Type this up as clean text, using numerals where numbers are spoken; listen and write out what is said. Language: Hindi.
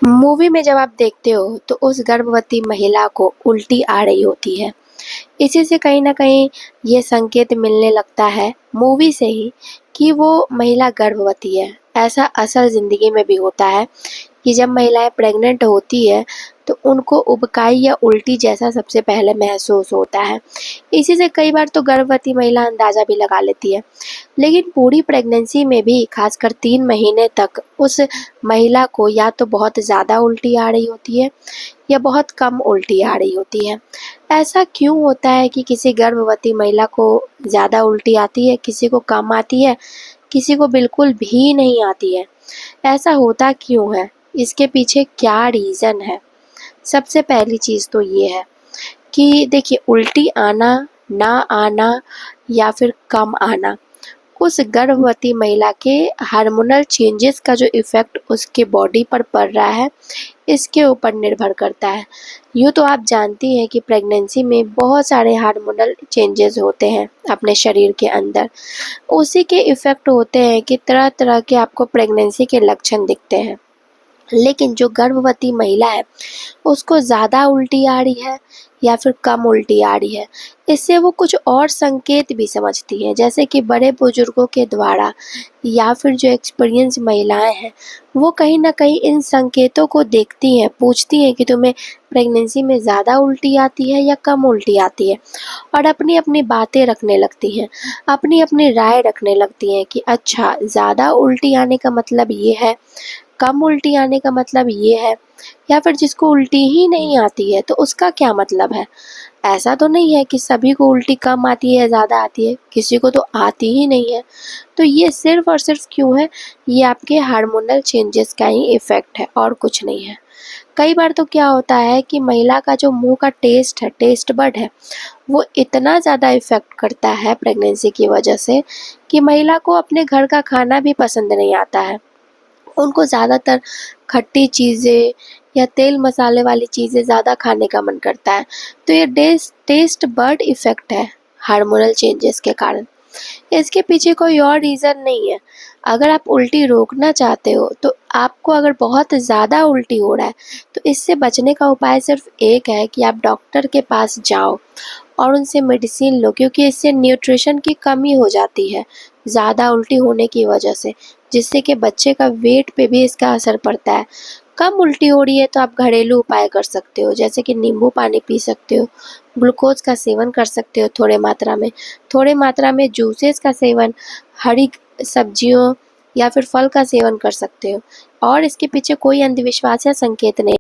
मूवी में जब आप देखते हो तो उस गर्भवती महिला को उल्टी आ रही होती है। इसी से कहीं न कहीं ये संकेत मिलने लगता है मूवी से ही कि वो महिला गर्भवती है। ऐसा असल ज़िंदगी में भी होता है कि जब महिलाएँ प्रेग्नेंट होती है तो उनको उबकाई या उल्टी जैसा सबसे पहले महसूस होता है। इसी से कई बार तो गर्भवती महिला अंदाज़ा भी लगा लेती है। लेकिन पूरी प्रेगनेंसी में भी खासकर 3 महीने तक उस महिला को या तो बहुत ज़्यादा उल्टी आ रही होती है या बहुत कम उल्टी आ रही होती है। ऐसा क्यों होता है कि किसी गर्भवती महिला को ज़्यादा उल्टी आती है, किसी को कम आती है, किसी को बिल्कुल भी नहीं आती है? ऐसा होता क्यों है? इसके पीछे क्या रीज़न है? सबसे पहली चीज़ तो ये है कि देखिए उल्टी आना, ना आना या फिर कम आना उस गर्भवती महिला के हार्मोनल चेंजेस का जो इफ़ेक्ट उसके बॉडी पर पड़ रहा है, इसके ऊपर निर्भर करता है। यूँ तो आप जानती हैं कि प्रेगनेंसी में बहुत सारे हार्मोनल चेंजेस होते हैं अपने शरीर के अंदर। उसी के इफ़ेक्ट होते हैं कि तरह-तरह के आपको प्रेगनेंसी के लक्षण दिखते हैं। लेकिन जो गर्भवती महिला है उसको ज़्यादा उल्टी आ रही है या फिर कम उल्टी आ रही है, इससे वो कुछ और संकेत भी समझती हैं। जैसे कि बड़े बुजुर्गों के द्वारा या फिर जो एक्सपीरियंस महिलाएं हैं वो कहीं ना कहीं इन संकेतों को देखती हैं, पूछती हैं कि तुम्हें प्रेगनेंसी में ज़्यादा उल्टी आती है या कम उल्टी आती है, और अपनी अपनी बातें रखने लगती हैं, अपनी अपनी राय रखने लगती हैं कि अच्छा ज़्यादा उल्टी आने का मतलब ये है, कम उल्टी आने का मतलब ये है, या फिर जिसको उल्टी ही नहीं आती है तो उसका क्या मतलब है। ऐसा तो नहीं है कि सभी को उल्टी कम आती है या ज़्यादा आती है, किसी को तो आती ही नहीं है। तो ये सिर्फ और सिर्फ क्यों है, ये आपके हार्मोनल चेंजेस का ही इफ़ेक्ट है और कुछ नहीं है। कई बार तो क्या होता है कि महिला का जो मुंह का टेस्ट है, टेस्ट बड है, वो इतना ज़्यादा इफ़ेक्ट करता है प्रेगनेंसी की वजह से कि महिला को अपने घर का खाना भी पसंद नहीं आता है। उनको ज़्यादातर खट्टी चीज़ें या तेल मसाले वाली चीज़ें ज़्यादा खाने का मन करता है। तो ये टेस्ट बड इफ़ेक्ट है हार्मोनल चेंजेस के कारण। इसके पीछे कोई और रीज़न नहीं है। अगर आप उल्टी रोकना चाहते हो तो आपको अगर बहुत ज़्यादा उल्टी हो रहा है तो इससे बचने का उपाय सिर्फ एक है कि आप डॉक्टर के पास जाओ और उनसे मेडिसिन लो, क्योंकि इससे न्यूट्रिशन की कमी हो जाती है ज़्यादा उल्टी होने की वजह से, जिससे कि बच्चे का वेट पे भी इसका असर पड़ता है। कम उल्टी हो रही है तो आप घरेलू उपाय कर सकते हो, जैसे कि नींबू पानी पी सकते हो, ग्लूकोज़ का सेवन कर सकते हो थोड़े मात्रा में जूसेस का सेवन, हरी सब्जियों या फिर फल का सेवन कर सकते हो, और इसके पीछे कोई अंधविश्वास या संकेत नहीं।